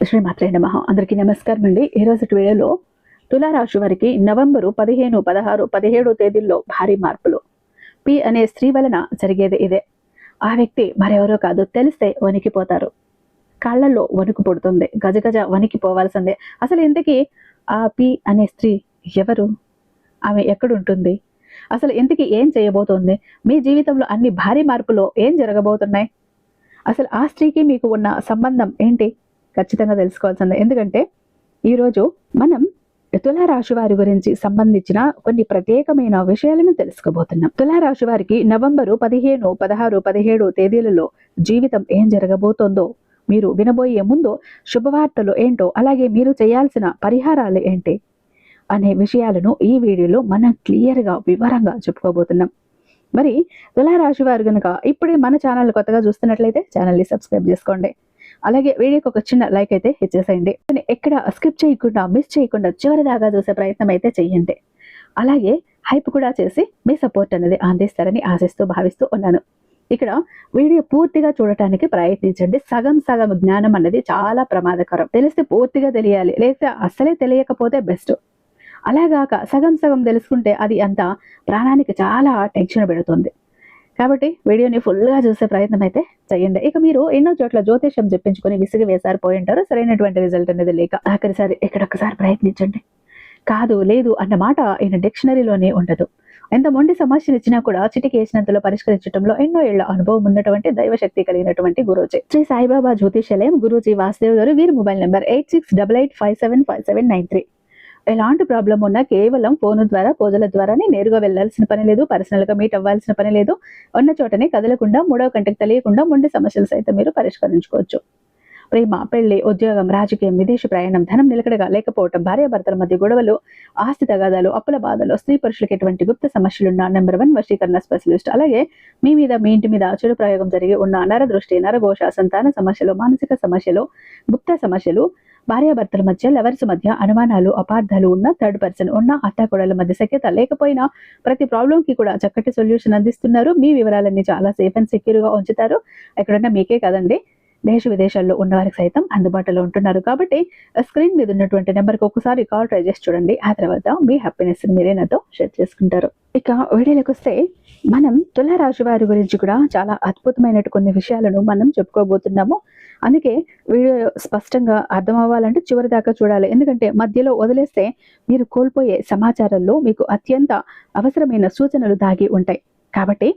శ్రీమాత్రే నమః. అందరికీ నమస్కారం అండి. ఈ రోజు వీడియోలో తులారాశి వారికి నవంబరు 15, 16, 17 తేదీల్లో భారీ మార్పులు. పి అనే స్త్రీ వలన జరిగేది ఇదే. ఆ వ్యక్తి మరెవరో కాదు, తెలిస్తే వణికిపోతారు. కాళ్లలో వణుకు పుడుతుంది, గజగజ వణికిపోవాల్సిందే. అసలు ఇంతకీ ఆ పి అనే స్త్రీ ఎవరు? ఆమె ఎక్కడుంటుంది? అసలు ఇంతకీ ఏం చేయబోతోంది? మీ జీవితంలో అన్ని భారీ మార్పులో ఏం జరగబోతున్నాయి? అసలు ఆ స్త్రీకి మీకు ఉన్న సంబంధం ఏంటి? ఖచ్చితంగా తెలుసుకోవాల్సిందే. ఎందుకంటే ఈరోజు మనం తులారాశి వారి గురించి సంబంధించిన కొన్ని ప్రత్యేకమైన విషయాలను తెలుసుకోబోతున్నాం. తులారాశి వారికి నవంబరు 15, 16, 17 తేదీలలో జీవితం ఏం జరగబోతోందో మీరు వినబోయే ముందు శుభవార్తలు ఏంటో, అలాగే మీరు చేయాల్సిన పరిహారాలు ఏంటి అనే విషయాలను ఈ వీడియోలో మనం క్లియర్గా వివరంగా చెప్పుకోబోతున్నాం. మరి తులారాశి వారు కనుక ఇప్పుడే మన ఛానల్ కొత్తగా చూస్తున్నట్లయితే ఛానల్ని సబ్స్క్రైబ్ చేసుకోండి. అలాగే వీడియోకి ఒక చిన్న లైక్ అయితే ఇచ్చేసేయండి. ఎక్కడ స్కిప్ చేయకుండా, మిస్ చేయకుండా చివరి దాకా చూసే ప్రయత్నం అయితే చెయ్యండి. అలాగే హైప్ కూడా చేసి మీ సపోర్ట్ అనేది అందిస్తారని ఆశిస్తూ భావిస్తూ ఉన్నాను. ఇక్కడ వీడియో పూర్తిగా చూడటానికి ప్రయత్నించండి. సగం సగం జ్ఞానం అనేది చాలా ప్రమాదకరం. తెలిస్తే పూర్తిగా తెలియాలి, లేదా అస్సలే తెలియకపోతే బెస్ట్. అలాగాక సగం సగం తెలుసుకుంటే అది అంత ప్రాణానికి చాలా టెన్షన్ పెడుతుంది. కాబట్టి వీడియోని ఫుల్గా చూసే ప్రయత్నం అయితే చేయండి. ఇక మీరు ఎన్నో చోట్ల జ్యోతిష్యం చెప్పించుకొని విసిగి వేసారు పోయి ఉంటారు, సరైనటువంటి రిజల్ట్ అనేది లేక. ఆఖరిసారి ఇక్కడొక్కసారి ప్రయత్నించండి. కాదు లేదు అన్న మాట ఈయన డిక్షనరీలోనే ఉండదు. ఎంత మొండి సమస్యలు ఇచ్చినా కూడా చిటికి వేసినంతలో పరిష్కరించడంలో ఎన్నో ఏళ్ల అనుభవం ఉన్నటువంటి దైవశక్తి కలిగినటువంటి గురూజీ శ్రీ సాయిబాబా జ్యోతిషాలయం గురూజీ వాసుదేవ్ గారు. వీరి మొబైల్ నెంబర్ 8688575793. ఎలాంటి ప్రాబ్లం ఉన్నా కేవలం ఫోన్ ద్వారా, పూజల ద్వారానే నేరుగా వెళ్లాల్సిన పని లేదు, పర్సనల్ గా మీట్ అవ్వాల్సిన పని లేదు. ఉన్న చోటనే కదలకుండా, మూడవ కంటికి తెలియకుండా మొండి సమస్యలు సైతం మీరు పరిష్కరించుకోవచ్చు. ప్రేమ, పెళ్లి, ఉద్యోగం, రాజకీయం, విదేశీ ప్రయాణం, ధనం నిలకడగా లేకపోవడం, భార్యాభర్తల మధ్య గొడవలు, ఆస్తి తగాదాలు, అప్పుల బాధలు, స్త్రీ పురుషులకు ఎటువంటి గుప్త సమస్యలున్న నెంబర్ 1 వశీకరణ స్పెషలిస్ట్. అలాగే మీ మీద, మీ ఇంటి మీద చెడు ప్రయోగం జరిగి ఉన్న నరదృష్టి, నరఘోష, సంతాన సమస్యలు, మానసిక సమస్యలు, గుప్త సమస్యలు, భార్యాభర్తల మధ్య, లవర్స్ మధ్య అనుమానాలు, అపార్థాలు ఉన్న, థర్డ్ పర్సన్ ఉన్న, అత్తాకోడల మధ్య సఖ్యత లేకపోయినా ప్రతి ప్రాబ్లం కి కూడా చక్కటి సొల్యూషన్ అందిస్తున్నారు. మీ వివరాలన్నీ చాలా సేఫ్ అండ్ సెక్యూర్ గా ఉంచుతారు. ఎక్కడన్నా మీకే కదండి, దేశ విదేశాల్లో ఉన్న వారికి సైతం అందుబాటులో ఉంటున్నారు. కాబట్టి స్క్రీన్ మీద ఉన్నటువంటి నెంబర్కి ఒకసారి కాల్ ట్రై చేసి చూడండి. ఆ తర్వాత మీ హ్యాపీనెస్ మీరే నాతో షేర్ చేసుకుంటారు. ఇక వీడియోలోకి వస్తే మనం తులారాశి వారి గురించి కూడా చాలా అద్భుతమైన కొన్ని విషయాలను మనం చెప్పుకోబోతున్నాము. అందుకే వీడియో స్పష్టంగా అర్థం అవ్వాలంటే చివరి దాకా చూడాలి. ఎందుకంటే మధ్యలో వదిలేస్తే మీరు కోల్పోయే సమాచారంలో మీకు అత్యంత అవసరమైన సూచనలు దాగి ఉంటాయి. కాబట్టి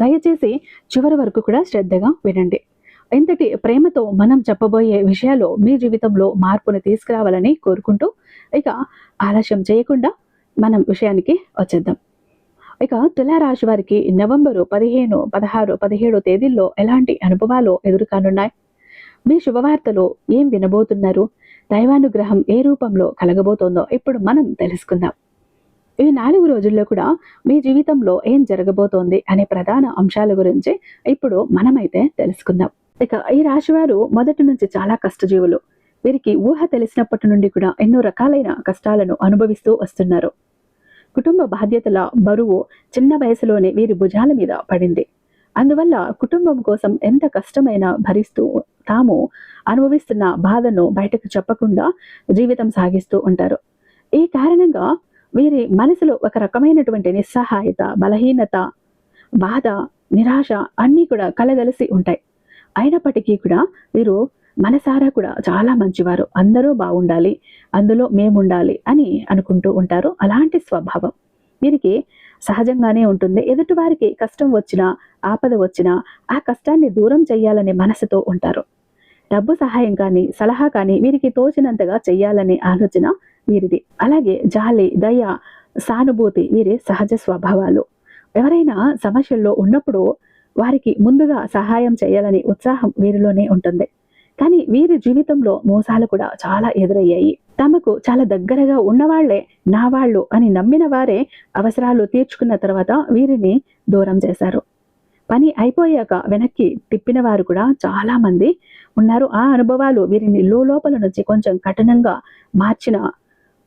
దయచేసి చివరి వరకు కూడా శ్రద్ధగా వినండి. ఇంతటి ప్రేమతో మనం చెప్పబోయే విషయాలు మీ జీవితంలో మార్పును తీసుకురావాలని కోరుకుంటూ ఇక ఆలస్యం చేయకుండా మనం విషయానికి వచ్చేద్దాం. ఇక తులారాశి వారికి నవంబరు 15, 16, 17 తేదీల్లో ఎలాంటి అనుభవాలు ఎదురుకానున్నాయి? మీ శుభవార్తలో ఏం వినబోతున్నారు? దైవానుగ్రహం ఏ రూపంలో కలగబోతోందో ఇప్పుడు మనం తెలుసుకుందాం. ఈ 4 రోజుల్లో కూడా మీ జీవితంలో ఏం జరగబోతోంది అనే ప్రధాన అంశాల గురించి ఇప్పుడు మనమైతే తెలుసుకుందాం. ఇక ఈ రాశివారు మొదటి నుంచి చాలా కష్టజీవులు. వీరికి ఊహ తెలిసినప్పటి నుండి కూడా ఎన్నో రకాలైన కష్టాలను అనుభవిస్తూ వస్తున్నారు. కుటుంబ బాధ్యతల బరువు చిన్న వయసులోనే వీరి భుజాల మీద పడింది. అందువల్ల కుటుంబం కోసం ఎంత కష్టమైనా భరిస్తూ తాము అనుభవిస్తున్న బాధను బయటకు చెప్పకుండా జీవితం సాగిస్తూ ఉంటారు. ఈ కారణంగా వీరి మనసులో ఒక రకమైనటువంటి నిస్సహాయత, బలహీనత, బాధ, నిరాశ అన్నీ కూడా కలగలిసి ఉంటాయి. అయినప్పటికీ కూడా వీరు మనసారా కూడా చాలా మంచివారు. అందరూ బాగుండాలి, అందులో మేముండాలి అని అనుకుంటూ ఉంటారు. అలాంటి స్వభావం వీరికి సహజంగానే ఉంటుంది. ఎదుటి వారికి కష్టం వచ్చినా, ఆపద వచ్చినా ఆ కష్టాన్ని దూరం చేయాలనే మనసుతో ఉంటారు. డబ్బు సహాయం కానీ, సలహా కానీ వీరికి తోచినంతగా చెయ్యాలనే ఆలోచన వీరిది. అలాగే జాలి, దయ, సానుభూతి వీరి సహజ స్వభావాలు. ఎవరైనా సమస్యల్లో ఉన్నప్పుడు వారికి ముందుగా సహాయం చేయాలని ఉత్సాహం వీరిలోనే ఉంటుంది. కానీ వీరి జీవితంలో మోసాలు కూడా చాలా ఎదురయ్యాయి. తమకు చాలా దగ్గరగా ఉన్నవాళ్లే నా వాళ్ళు అని నమ్మిన వారే అవసరాలు తీర్చుకున్న తర్వాత వీరిని దూరం చేశారు. పని అయిపోయాక వెనక్కి తిప్పిన వారు కూడా చాలా మంది ఉన్నారు. ఆ అనుభవాలు వీరిని లోపల నుంచి కొంచెం కఠినంగా మార్చిన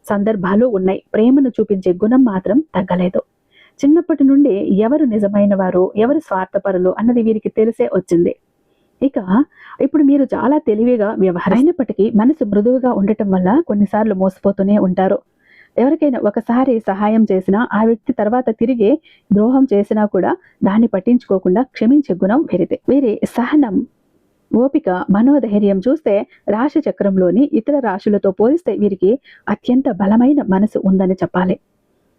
సందర్భాలు ఉన్నాయి. ప్రేమను చూపించే గుణం మాత్రం తగ్గలేదు. చిన్నప్పటి నుండి ఎవరు నిజమైన వారు, ఎవరు స్వార్థపరులు అన్నది వీరికి తెలిసే వచ్చింది. ఇక ఇప్పుడు మీరు చాలా తెలివిగా వ్యవహరినప్పటికీ మనసు మృదువుగా ఉండటం వల్ల కొన్నిసార్లు మోసపోతూనే ఉంటారు. ఎవరికైనా ఒకసారి సహాయం చేసినా ఆ వ్యక్తి తర్వాత తిరిగి ద్రోహం చేసినా కూడా దాన్ని పట్టించుకోకుండా క్షమించే గుణం వీరిది. వీరి సహనం, ఓపిక, మనోధైర్యం చూస్తే రాశి చక్రంలోని ఇతర రాశులతో పోలిస్తే వీరికి అత్యంత బలమైన మనసు ఉందని చెప్పాలి.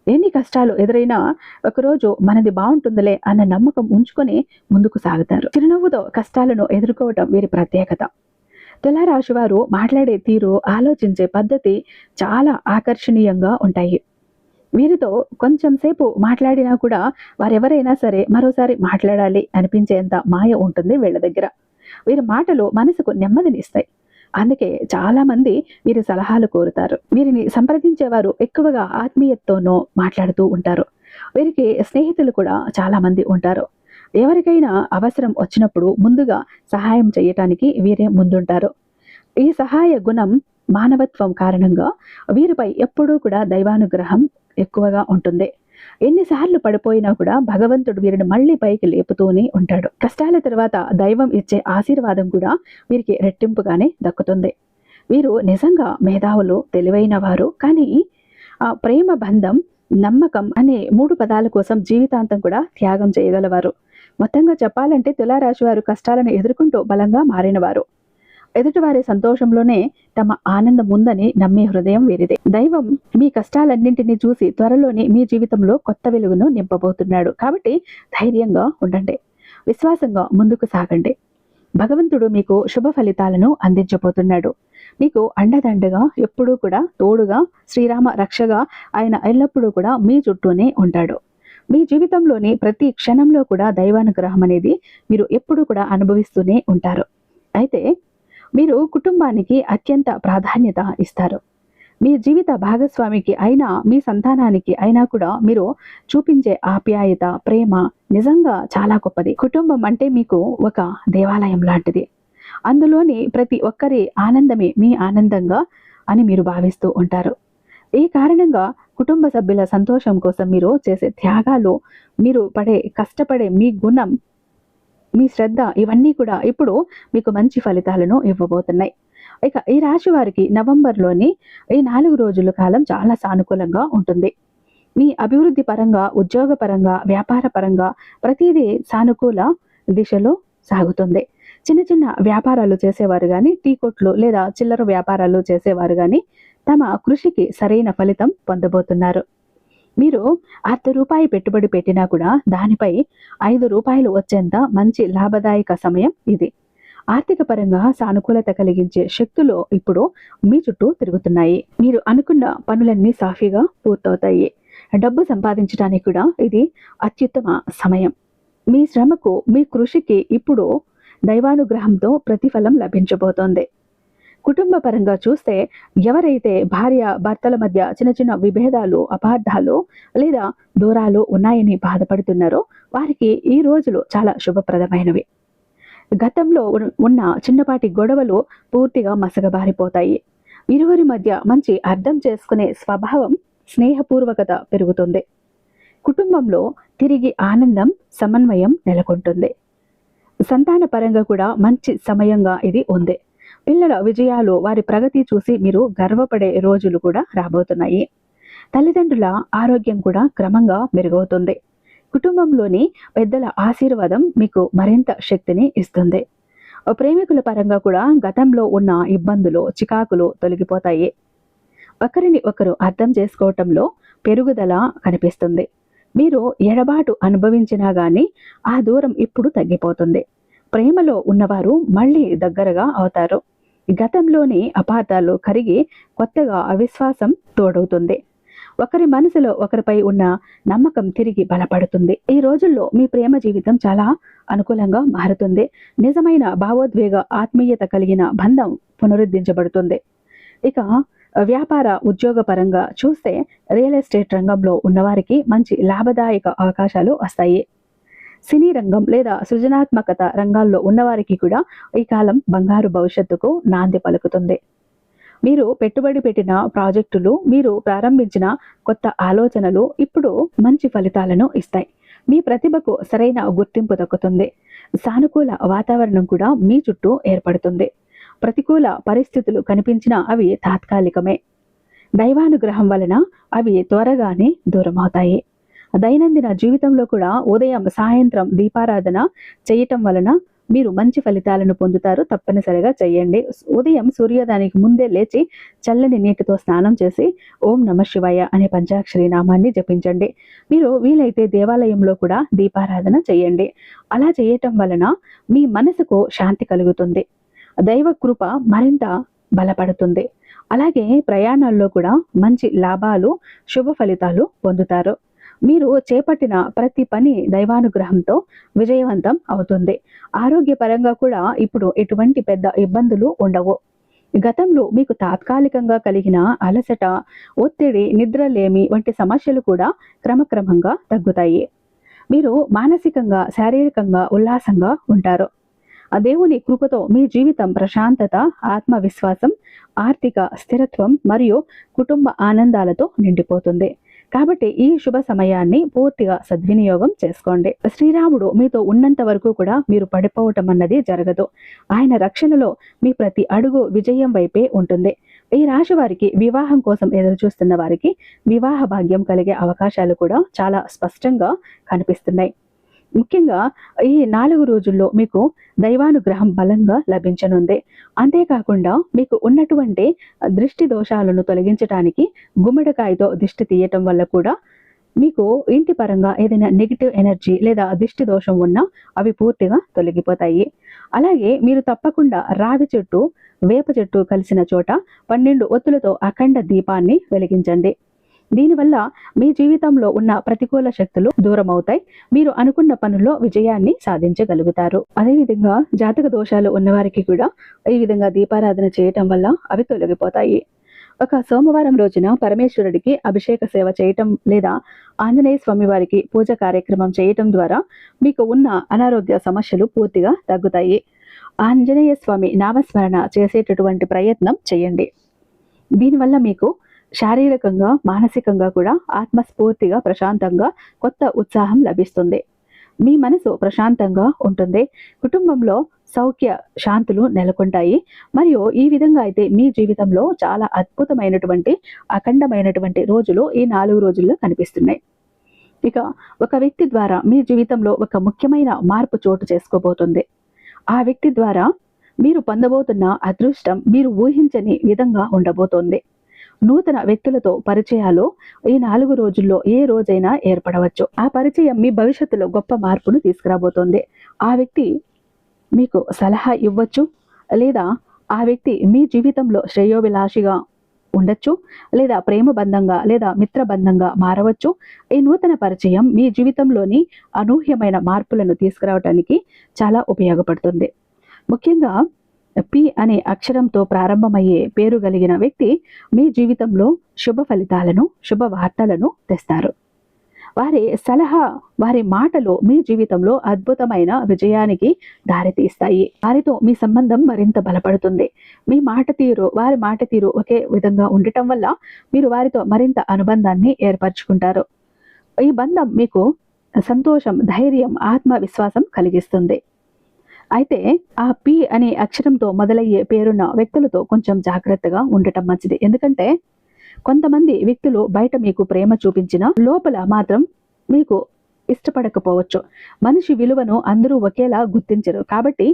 ఎన్ని కష్టాలు ఎదురైనా ఒకరోజు మనది బాగుంటుందిలే అన్న నమ్మకం ఉంచుకొని ముందుకు సాగుతారు. చిరునవ్వుతో కష్టాలను ఎదుర్కోవటం వీరి ప్రత్యేకత. తులారాశి వారు మాట్లాడే తీరు, ఆలోచించే పద్ధతి చాలా ఆకర్షణీయంగా ఉంటాయి. వీరితో కొంచెం సేపు మాట్లాడినా కూడా వారెవరైనా సరే మరోసారి మాట్లాడాలి అనిపించేంత మాయ ఉంటుంది వీళ్ళ దగ్గర. వీరి మాటలు మనసుకు నెమ్మదినిస్తాయి. అందుకే చాలా మంది వీరి సలహాలు కోరుతారు. వీరిని సంప్రదించేవారు ఎక్కువగా ఆత్మీయతతోనూ మాట్లాడుతూ ఉంటారు. వీరికి స్నేహితులు కూడా చాలా మంది ఉంటారు. ఎవరికైనా అవసరం వచ్చినప్పుడు ముందుగా సహాయం చేయటానికి వీరే ముందుంటారు. ఈ సహాయ గుణం, మానవత్వం కారణంగా వీరిపై ఎప్పుడూ కూడా దైవానుగ్రహం ఎక్కువగా ఉంటుంది. ఎన్నిసార్లు పడిపోయినా కూడా భగవంతుడు వీరిని మళ్ళీ పైకి లేపుతూనే ఉంటాడు. కష్టాల తర్వాత దైవం ఇచ్చే ఆశీర్వాదం కూడా వీరికి రెట్టింపుగానే దక్కుతుంది. వీరు నిజంగా మేధావులు, తెలివైన వారు. కానీ ఆ ప్రేమ, బంధం, నమ్మకం అనే 3 పదాల కోసం జీవితాంతం కూడా త్యాగం చేయగలవారు. మొత్తంగా చెప్పాలంటే తులారాశి వారు కష్టాలను ఎదుర్కొంటూ బలంగా మారినవారు. ఎదుటివారి సంతోషంలోనే తమ ఆనందం ఉందని నమ్మే హృదయం వీరిదే. దైవం మీ కష్టాలన్నింటినీ చూసి త్వరలోనే మీ జీవితంలో కొత్త వెలుగును నింపబోతున్నాడు. కాబట్టి ధైర్యంగా ఉండండి, విశ్వాసంగా ముందుకు సాగండి. భగవంతుడు మీకు శుభ ఫలితాలను అందించబోతున్నాడు. మీకు అండదండగా, ఎప్పుడూ కూడా తోడుగా, శ్రీరామ రక్షగా ఆయన ఎల్లప్పుడూ కూడా మీ చుట్టూనే ఉంటాడు. మీ జీవితంలోని ప్రతి క్షణంలో కూడా దైవానుగ్రహం అనేది మీరు ఎప్పుడూ కూడా అనుభవిస్తూనే ఉంటారు. అయితే మీరు కుటుంబానికి అత్యంత ప్రాధాన్యత ఇస్తారు. మీ జీవిత భాగస్వామికి అయినా, మీ సంతానానికి అయినా కూడా మీరు చూపించే ఆప్యాయత, ప్రేమ నిజంగా చాలా గొప్పది. కుటుంబం అంటే మీకు ఒక దేవాలయం లాంటిది. అందులోని ప్రతి ఒక్కరి ఆనందమే మీ ఆనందంగా అని మీరు భావిస్తూ ఉంటారు. ఈ కారణంగా కుటుంబ సభ్యుల సంతోషం కోసం మీరు చేసే త్యాగాలు, మీరు కష్టపడే మీ గుణం, మీ శ్రద్ధ, ఇవన్నీ కూడా ఇప్పుడు మీకు మంచి ఫలితాలను ఇవ్వబోతున్నాయి. ఇక ఈ రాశి వారికి నవంబర్లోని ఈ 4 రోజుల కాలం చాలా సానుకూలంగా ఉంటుంది. మీ అభివృద్ధి పరంగా, ఉద్యోగ పరంగా, వ్యాపార పరంగా ప్రతిదీ సానుకూల దిశలో సాగుతుంది. చిన్న చిన్న వ్యాపారాలు చేసేవారు కానీ, టీ కొట్లు లేదా చిల్లర వ్యాపారాలు చేసేవారు కానీ తమ కృషికి సరైన ఫలితం పొందబోతున్నారు. మీరు ₹1 పెట్టుబడి పెట్టినా కూడా దానిపై ₹5 వచ్చేంత మంచి లాభదాయక సమయం ఇది. ఆర్థిక పరంగా సానుకూలత కలిగించే శక్తులు ఇప్పుడు మీ చుట్టూ తిరుగుతున్నాయి. మీరు అనుకున్న పనులన్నీ సాఫీగా పూర్తవుతాయి. డబ్బు సంపాదించడానికి కూడా ఇది అత్యుత్తమ సమయం. మీ శ్రమకు, మీ కృషికి ఇప్పుడు దైవానుగ్రహంతో ప్రతిఫలం లభించబోతోంది. కుటుంబ పరంగా చూస్తే ఎవరైతే భార్య భర్తల మధ్య చిన్న చిన్న విభేదాలు, అపార్థాలు లేదా దూరాలు ఉన్నాయని బాధపడుతున్నారో వారికి ఈ రోజులు చాలా శుభప్రదమైనవి. గతంలో ఉన్న చిన్నపాటి గొడవలు పూర్తిగా మసకబారిపోతాయి. ఇరువురి మధ్య మంచి అర్థం చేసుకునే స్వభావం, స్నేహపూర్వకత పెరుగుతుంది. కుటుంబంలో తిరిగి ఆనందం, సమన్వయం నెలకొంటుంది. సంతాన పరంగా కూడా మంచి సమయంగా ఇది ఉంది. పిల్లల విజయాలు, వారి ప్రగతి చూసి మీరు గర్వపడే రోజులు కూడా రాబోతున్నాయి. తల్లిదండ్రుల ఆరోగ్యం కూడా క్రమంగా మెరుగవుతుంది. కుటుంబంలోని పెద్దల ఆశీర్వాదం మీకు మరింత శక్తిని ఇస్తుంది. ప్రేమికుల పరంగా కూడా గతంలో ఉన్న ఇబ్బందులు, చికాకులు తొలగిపోతాయి. ఒకరిని ఒకరు అర్థం చేసుకోవటంలో పెరుగుదల కనిపిస్తుంది. మీరు ఎడబాటు అనుభవించినా గానీ ఆ దూరం ఇప్పుడు తగ్గిపోతుంది. ప్రేమలో ఉన్నవారు మళ్ళీ దగ్గరగా అవుతారు. గతంలోని అపార్థాలు కరిగి కొత్తగా అవిశ్వాసం తోడవుతుంది. ఒకరి మనసులో ఒకరిపై ఉన్న నమ్మకం తిరిగి బలపడుతుంది. ఈ రోజుల్లో మీ ప్రేమ జీవితం చాలా అనుకూలంగా మారుతుంది. నిజమైన భావోద్వేగ, ఆత్మీయత కలిగిన బంధం పునరుద్ధరించబడుతుంది. ఇక వ్యాపార, ఉద్యోగ పరంగా చూస్తే రియల్ ఎస్టేట్ రంగంలో ఉన్నవారికి మంచి లాభదాయక అవకాశాలు వస్తాయి. సినీ రంగం లేదా సృజనాత్మకత రంగాల్లో ఉన్నవారికి కూడా ఈ కాలం బంగారు భవిష్యత్తుకు నాంది పలుకుతుంది. మీరు పెట్టుబడి పెట్టిన ప్రాజెక్టులు, మీరు ప్రారంభించిన కొత్త ఆలోచనలు ఇప్పుడు మంచి ఫలితాలను ఇస్తాయి. మీ ప్రతిభకు సరైన గుర్తింపు దక్కుతుంది. సానుకూల వాతావరణం కూడా మీ చుట్టూ ఏర్పడుతుంది. ప్రతికూల పరిస్థితులు కనిపించినా అవి తాత్కాలికమే. దైవానుగ్రహం వలన అవి త్వరగానే దూరమవుతాయి. దైనందిన జీవితంలో కూడా ఉదయం సాయంత్రం దీపారాధన చేయటం వలన మీరు మంచి ఫలితాలను పొందుతారు. తప్పనిసరిగా చేయండి. ఉదయం సూర్యోదయానికి ముందే లేచి చల్లని నీటితో స్నానం చేసి ఓం నమః శివాయ అనే పంచాక్షరి నామాన్ని జపించండి. మీరు వీలైతే దేవాలయంలో కూడా దీపారాధన చేయండి. అలా చేయటం వలన మీ మనసుకు శాంతి కలుగుతుంది. దైవ కృప మరింత బలపడుతుంది. అలాగే ప్రయాణాల్లో కూడా మంచి లాభాలు, శుభ ఫలితాలు పొందుతారు. మీరు చేపట్టిన ప్రతి పని దైవానుగ్రహంతో విజయవంతం అవుతుంది. ఆరోగ్యపరంగా కూడా ఇప్పుడు ఎటువంటి పెద్ద ఇబ్బందులు ఉండవు. గతంలో మీకు తాత్కాలికంగా కలిగిన అలసట, ఒత్తిడి, నిద్రలేమి వంటి సమస్యలు కూడా క్రమక్రమంగా తగ్గుతాయి. మీరు మానసికంగా, శారీరకంగా ఉల్లాసంగా ఉంటారు. ఆ దేవుని కృపతో మీ జీవితం ప్రశాంతత, ఆత్మవిశ్వాసం, ఆర్థిక స్థిరత్వం మరియు కుటుంబ ఆనందాలతో నిండిపోతుంది. కాబట్టి ఈ శుభ సమయాన్ని పూర్తిగా సద్వినియోగం చేసుకోండి. శ్రీరాముడు మీతో ఉన్నంత వరకు కూడా మీరు పడిపోవటం అన్నది జరగదు. ఆయన రక్షణలో మీ ప్రతి అడుగు విజయం వైపే ఉంటుంది. ఈ రాశి వారికి వివాహం కోసం ఎదురు చూస్తున్న వారికి వివాహ భాగ్యం కలిగే అవకాశాలు కూడా చాలా స్పష్టంగా కనిపిస్తున్నాయి. ముఖ్యంగా ఈ 4 రోజుల్లో మీకు దైవానుగ్రహం బలంగా లభించనుంది. అంతేకాకుండా మీకు ఉన్నటువంటి దృష్టి దోషాలను తొలగించడానికి గుమ్మడికాయతో దిష్టి తీయటం వల్ల కూడా మీకు ఇంటి పరంగా ఏదైనా నెగిటివ్ ఎనర్జీ లేదా దిష్టి దోషం ఉన్నా అవి పూర్తిగా తొలగిపోతాయి. అలాగే మీరు తప్పకుండా రావి చెట్టు, వేప చెట్టు కలిసిన చోట 12 ఒత్తులతో అఖండ దీపాన్ని వెలిగించండి. దీనివల్ల మీ జీవితంలో ఉన్న ప్రతికూల శక్తులు దూరం అవుతాయి. మీరు అనుకున్న పనుల్లో విజయాన్ని సాధించగలుగుతారు. అదేవిధంగా జాతక దోషాలు ఉన్నవారికి కూడా ఈ విధంగా దీపారాధన చేయటం వల్ల అవి తొలగిపోతాయి. ఒక సోమవారం రోజున పరమేశ్వరుడికి అభిషేక సేవ చేయటం లేదా ఆంజనేయ స్వామి వారికి పూజ కార్యక్రమం చేయటం ద్వారా మీకు ఉన్న అనారోగ్య సమస్యలు పూర్తిగా తగ్గుతాయి. ఆంజనేయ స్వామి నామస్మరణ చేసేటటువంటి ప్రయత్నం చేయండి. దీనివల్ల మీకు శారీరకంగా, మానసికంగా కూడా ఆత్మస్ఫూర్తిగా, ప్రశాంతంగా కొత్త ఉత్సాహం లభిస్తుంది. మీ మనసు ప్రశాంతంగా ఉంటుంది. కుటుంబంలో సౌఖ్య శాంతులు నెలకొంటాయి. మరియు ఈ విధంగా అయితే మీ జీవితంలో చాలా అద్భుతమైనటువంటి, అఖండమైనటువంటి రోజులు ఈ 4 రోజుల్లో కనిపిస్తున్నాయి. ఇక ఒక వ్యక్తి ద్వారా మీ జీవితంలో ఒక ముఖ్యమైన మార్పు చోటు చేసుకోబోతుంది. ఆ వ్యక్తి ద్వారా మీరు పొందబోతున్న అదృష్టం మీరు ఊహించని విధంగా ఉండబోతోంది. నూతన వ్యక్తులతో పరిచయాలు ఈ 4 రోజుల్లో ఏ రోజైనా ఏర్పడవచ్చు. ఆ పరిచయం మీ భవిష్యత్తులో గొప్ప మార్పును తీసుకురాబోతోంది. ఆ వ్యక్తి మీకు సలహా ఇవ్వచ్చు, లేదా ఆ వ్యక్తి మీ జీవితంలో శ్రేయోభిలాషిగా ఉండొచ్చు, లేదా ప్రేమ బంధంగా లేదా మిత్రబంధంగా మారవచ్చు. ఈ నూతన పరిచయం మీ జీవితంలోని అనూహ్యమైన మార్పులను తీసుకురావడానికి చాలా ఉపయోగపడుతుంది. ముఖ్యంగా పి అనే అక్షరంతో ప్రారంభమయ్యే పేరు కలిగిన వ్యక్తి మీ జీవితంలో శుభ ఫలితాలను, శుభవార్తలను తెస్తారు. వారి సలహా, వారి మాటలు మీ జీవితంలో అద్భుతమైన విజయానికి దారితీస్తాయి. వారితో మీ సంబంధం మరింత బలపడుతుంది. మీ మాట తీరు, వారి మాట తీరు ఒకే విధంగా ఉండటం వల్ల మీరు వారితో మరింత అనుబంధాన్ని ఏర్పరచుకుంటారు. ఈ బంధం మీకు సంతోషం, ధైర్యం, ఆత్మవిశ్వాసం కలిగిస్తుంది. అయితే ఆ పి అనే అక్షరంతో మొదలయ్యే పేరున్న వ్యక్తులతో కొంచెం జాగ్రత్తగా ఉండటం మంచిది. ఎందుకంటే కొంతమంది వ్యక్తులు బయట మీకు ప్రేమ చూపించినా లోపల మాత్రం మీకు ఇష్టపడకపోవచ్చు. మనిషి విలువను అందరూ ఒకేలా గుర్తించరు. కాబట్టి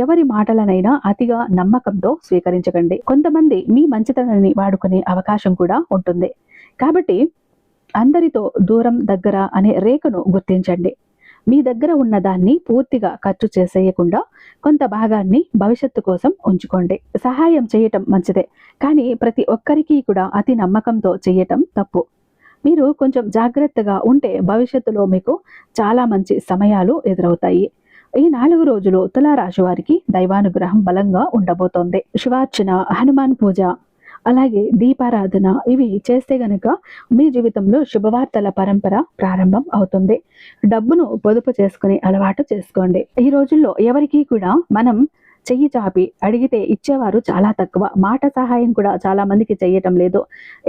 ఎవరి మాటలనైనా అతిగా నమ్మకంతో స్వీకరించకండి. కొంతమంది మీ మంచితనాన్ని వాడుకునే అవకాశం కూడా ఉంటుంది. కాబట్టి అందరితో దూరం, దగ్గర అనే రేఖను గుర్తించండి. మీ దగ్గర ఉన్న దాన్ని పూర్తిగా ఖర్చు చేసేయకుండా కొంత భాగాన్ని భవిష్యత్తు కోసం ఉంచుకోండి. సహాయం చేయటం మంచిదే, కానీ ప్రతి ఒక్కరికి కూడా అతి నమ్మకంతో చేయటం తప్పు. మీరు కొంచెం జాగ్రత్తగా ఉంటే భవిష్యత్తులో మీకు చాలా మంచి సమయాలు ఎదురవుతాయి. ఈ 4 రోజులు తులారాశి వారికి దైవానుగ్రహం బలంగా ఉండబోతోంది. శివార్చన, హనుమాన్ పూజ, అలాగే దీపారాధన ఇవి చేస్తే గనక మీ జీవితంలో శుభవార్తల పరంపర ప్రారంభం అవుతుంది. డబ్బును పొదుపు చేసుకునే అలవాటు చేసుకోండి. ఈ రోజుల్లో ఎవరికి కూడా మనం చెయ్యి చాపి అడిగితే ఇచ్చేవారు చాలా తక్కువ. మాట సహాయం కూడా చాలా మందికి చెయ్యటం లేదు.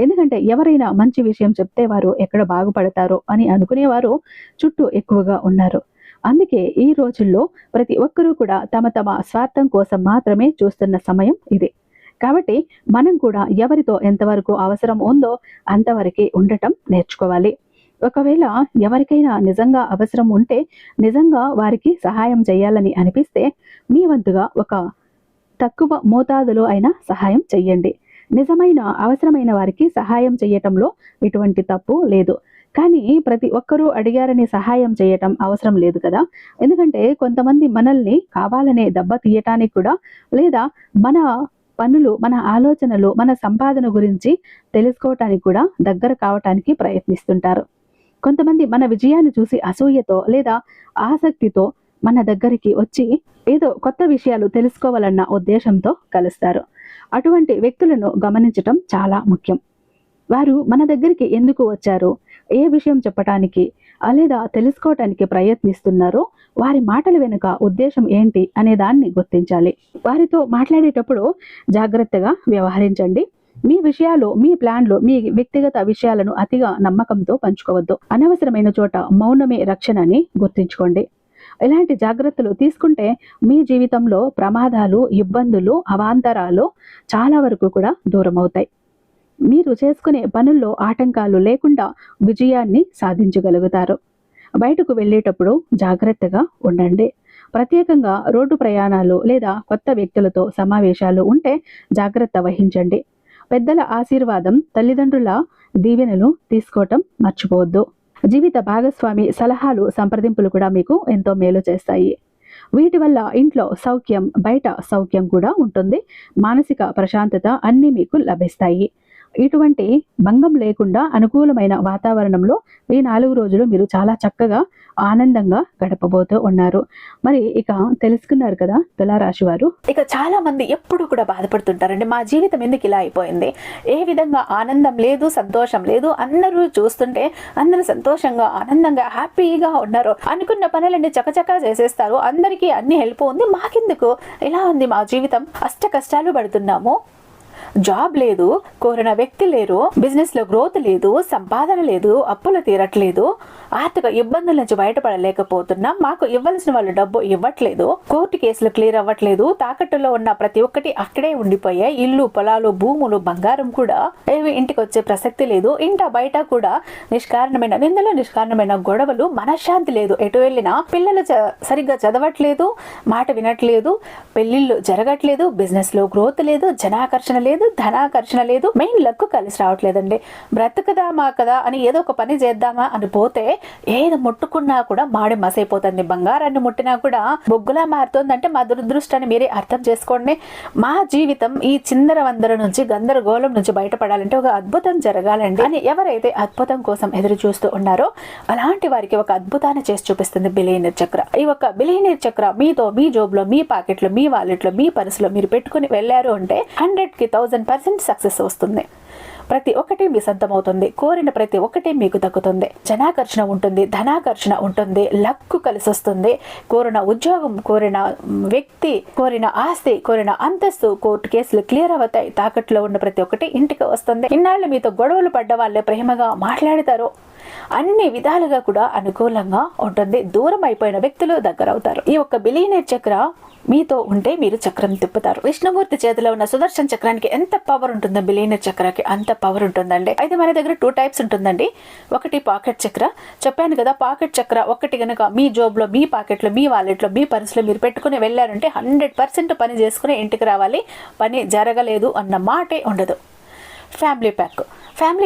ఎందుకంటే ఎవరైనా మంచి విషయం చెప్తే వారు ఎక్కడ బాగుపడతారో అని అనుకునేవారు చుట్టూ ఎక్కువగా ఉన్నారు. అందుకే ఈ రోజుల్లో ప్రతి ఒక్కరూ కూడా తమ తమ స్వార్థం కోసం మాత్రమే చూస్తున్న సమయం ఇది. కాబట్టి మనం కూడా ఎవరితో ఎంతవరకు అవసరం ఉందో అంతవరకే ఉండటం నేర్చుకోవాలి. ఒకవేళ ఎవరికైనా నిజంగా అవసరం ఉంటే, నిజంగా వారికి సహాయం చేయాలని అనిపిస్తే మీ వంతుగా ఒక తక్కువ మోతాదులో అయినా సహాయం చెయ్యండి. నిజమైన అవసరమైన వారికి సహాయం చేయటంలో ఎటువంటి తప్పు లేదు. కానీ ప్రతి ఒక్కరూ అడిగారని సహాయం చేయటం అవసరం లేదు కదా. ఎందుకంటే కొంతమంది మనల్ని కావాలనే దెబ్బ తీయటానికి కూడా, లేదా మన పనులు, మన ఆలోచనలు, మన సంపాదన గురించి తెలుసుకోవటానికి కూడా దగ్గర కావటానికి ప్రయత్నిస్తుంటారు. కొంతమంది మన విజయాన్ని చూసి అసూయతో లేదా ఆసక్తితో మన దగ్గరికి వచ్చి ఏదో కొత్త విషయాలు తెలుసుకోవాలన్న ఉద్దేశంతో కలుస్తారు. అటువంటి వ్యక్తులను గమనించటం చాలా ముఖ్యం. వారు మన దగ్గరికి ఎందుకు వచ్చారు, ఏ విషయం చెప్పటానికి లేదా తెలుసుకోవటానికి ప్రయత్నిస్తున్నారో, వారి మాటల వెనుక ఉద్దేశం ఏంటి అనే దాన్ని గుర్తించాలి. వారితో మాట్లాడేటప్పుడు జాగ్రత్తగా వ్యవహరించండి. మీ విషయాలు, మీ ప్లాన్లు, మీ వ్యక్తిగత విషయాలను అతిగా నమ్మకంతో పంచుకోవద్దు. అనవసరమైన చోట మౌనమే రక్షణ అని గుర్తుంచుకోండి. ఇలాంటి జాగ్రత్తలు తీసుకుంటే మీ జీవితంలో ప్రమాదాలు, ఇబ్బందులు, అవాంతరాలు చాలా వరకు కూడా దూరం అవుతాయి. మీరు చేసుకునే పనుల్లో ఆటంకాలు లేకుండా విజయాన్ని సాధించగలుగుతారు. బయటకు వెళ్ళేటప్పుడు జాగ్రత్తగా ఉండండి. ప్రత్యేకంగా రోడ్డు ప్రయాణాలు లేదా కొత్త వ్యక్తులతో సమావేశాలు ఉంటే జాగ్రత్త వహించండి. పెద్దల ఆశీర్వాదం, తల్లిదండ్రుల దీవెనలు తీసుకోవటం మర్చిపోవద్దు. జీవిత భాగస్వామి సలహాలు, సంప్రదింపులు కూడా మీకు ఎంతో మేలు చేస్తాయి. వీటి వల్ల ఇంట్లో సౌఖ్యం, బయట సౌఖ్యం కూడా ఉంటుంది. మానసిక ప్రశాంతత అన్నీ మీకు లభిస్తాయి. ఇటువంటి భంగం లేకుండా అనుకూలమైన వాతావరణంలో ఈ 4 రోజులు మీరు చాలా చక్కగా ఆనందంగా గడపబోతూ ఉన్నారు. మరి ఇక తెలుసుకున్నారు కదా తులారాశి వారు. ఇక చాలా మంది ఎప్పుడు కూడా బాధపడుతుంటారండి, మా జీవితం ఎందుకు ఇలా అయిపోయింది, ఏ విధంగా ఆనందం లేదు, సంతోషం లేదు, అందరూ చూస్తుంటే అందరూ సంతోషంగా ఆనందంగా హ్యాపీగా ఉన్నారు, అనుకున్న పనులన్నీ చకచకా చేసేస్తారు, అందరికీ అన్ని హెల్ప్ ఉంది, మాకెందుకు ఇలా ఉంది మా జీవితం, అష్ట కష్టాలు పడుతున్నాము, జాబ్ లేదు, కోరిన వ్యక్తి లేరు, బిజినెస్ లో గ్రోత్ లేదు, సంపాదన లేదు, అప్పులు తీరట్లేదు, ఆర్థిక ఇబ్బందుల నుంచి బయటపడలేకపోతున్నాం, మాకు ఇవ్వాల్సిన వాళ్ళు డబ్బు ఇవ్వట్లేదు, కోర్టు కేసులు క్లియర్ అవ్వట్లేదు, తాకట్టులో ఉన్న ప్రతి ఒక్కటి అక్కడే ఉండిపోయాయి, ఇల్లు, పొలాలు, భూములు, బంగారం కూడా ఏవి ఇంటికి వచ్చే ప్రసక్తి లేదు, ఇంట బయట కూడా నిష్కారణమైన నిందలు, నిష్కారణమైన గొడవలు, మనశ్శాంతి లేదు, ఎటు వెళ్ళినా పిల్లలు సరిగ్గా చదవట్లేదు, మాట వినట్లేదు, పెళ్లిళ్ళు జరగట్లేదు, బిజినెస్ లో గ్రోత్ లేదు, జనాకర్షణ లేదు, ధనాకర్షణ లేదు, మెయిన్ లక్ కలిసి రావట్లేదండి. బ్రతుకుదామా కదా అని ఏదో ఒక పని చేద్దామా అని పోతే ఏది ముట్టుకున్నా కూడా మాడి మసైపోతుంది, బంగారాన్ని ముట్టినా కూడా బొగ్గులా మారుతుందంటే మా దురదృష్టాన్ని మీరే అర్థం చేసుకోండి. మా జీవితం ఈ చిందర వందర నుంచి, గందరగోళం నుంచి బయటపడాలంటే ఒక అద్భుతం జరగాలండి అని ఎవరైతే అద్భుతం కోసం ఎదురు చూస్తూ ఉన్నారో అలాంటి వారికి ఒక అద్భుతాన్ని చేసి చూపిస్తుంది బిలియనీర్ చక్ర. ఈ ఒక బిలియనీర్ చక్ర మీతో, మీ జోబులో, మీ పాకెట్లో, మీ వాలెట్లో, మీ పర్సులో మీరు పెట్టుకుని వెళ్ళారు అంటే 100కి 1000% సక్సెస్ వస్తుంది. ప్రతి ఒక్కటి మీ సొంతం అవుతుంది, కోరిన ప్రతి ఒక్కటి మీకు దక్కుతుంది, జనాకర్షణ ఉంటుంది, ధనాకర్షణ ఉంటుంది, లక్కు కలిసి వస్తుంది, కోరిన ఉద్యోగం, కోరిన వ్యక్తి, కోరిన ఆస్తి, కోరిన అంతస్తు, కోర్టు కేసులు క్లియర్ అవుతాయి, తాకట్లో ఉన్న ప్రతి ఒక్కటి ఇంటికి వస్తుంది. ఇన్నాళ్ళు మీతో గొడవలు పడ్డ వాళ్ళే ప్రేమగా మాట్లాడతారు, అన్ని విధాలుగా కూడా అనుకూలంగా ఉంటుంది, దూరం అయిపోయిన వ్యక్తులు దగ్గర అవుతారు. ఈ ఒక్క బిలియనీర్ చక్ర మీతో ఉంటే మీరు చక్రం తిప్పుతారు. విష్ణుమూర్తి చేతిలో ఉన్న సుదర్శన చక్రానికి ఎంత పవర్ ఉంటుందో బిలియనీర్ చక్రానికి అంత పవర్ ఉంటుందండి. అయితే మన దగ్గర 2 టైప్స్ ఉంటుందండి. ఒకటి పాకెట్ చక్ర, చెప్పాను కదా, పాకెట్ చక్ర ఒకటి కనుక మీ జోబులో, మీ పాకెట్లో, మీ వాలెట్లో, మీ పర్సులో మీరు పెట్టుకుని వెళ్ళారంటే 100% పని చేసుకుని ఇంటికి రావాలి, పని జరగలేదు అన్న మాటే ఉండదు. ఫ్యామిలీ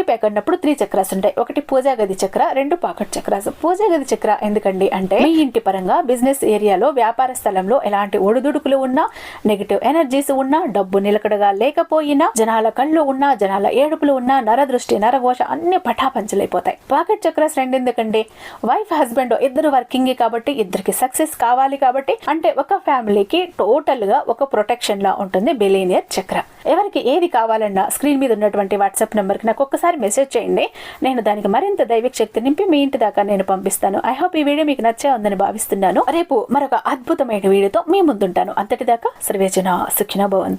ప్యాక్ అన్నప్పుడు 3 చక్రాస్ ఉంటాయి. ఒకటి పూజా గది చక్ర, 2 పాకెట్ చక్రాస్. పూజా గది చక్ర ఎందుకండి అంటే మీ ఇంటి పరంగా, బిజినెస్ ఏరియాలో, వ్యాపార స్థలంలో ఎలాంటి ఒడిదుడుకులు ఉన్నా, నెగిటివ్ ఎనర్జీస్ ఉన్నా, డబ్బు నిలకడగా లేకపోయినా, జనాల కళ్ళు ఉన్నా, జనాల ఏడుపులు ఉన్నా, నరదృష్టి, నరఘోష అన్ని పటాపంచలైపోతాయి. పాకెట్ చక్రాస్ 2 ఎందుకండి, వైఫ్ హస్బెండ్ ఇద్దరు వర్కింగ్ కాబట్టి, ఇద్దరికి సక్సెస్ కావాలి కాబట్టి, అంటే ఒక ఫ్యామిలీకి టోటల్ గా ఒక ప్రొటెక్షన్ లా ఉంటుంది బిలియనీర్ చక్ర. ఎవరికి ఏది కావాలన్నా స్క్రీన్ మీద ఉన్నటువంటి వాట్సాప్ నెంబర్ కి నాకు నాకు ఒక్కసారి మెసేజ్ చేయండి. నేను దానికి మరింత దైవిక శక్తి నింపి మీ ఇంటి దాకా నేను పంపిస్తాను. ఐ హోప్ ఈ వీడియో మీకు నచ్చే ఉందని భావిస్తున్నాను. రేపు మరొక అద్భుతమైన వీడియోతో మీ ముందుంటాను. అంతటిదాకా సర్వేజన సుఖినో భవంతు.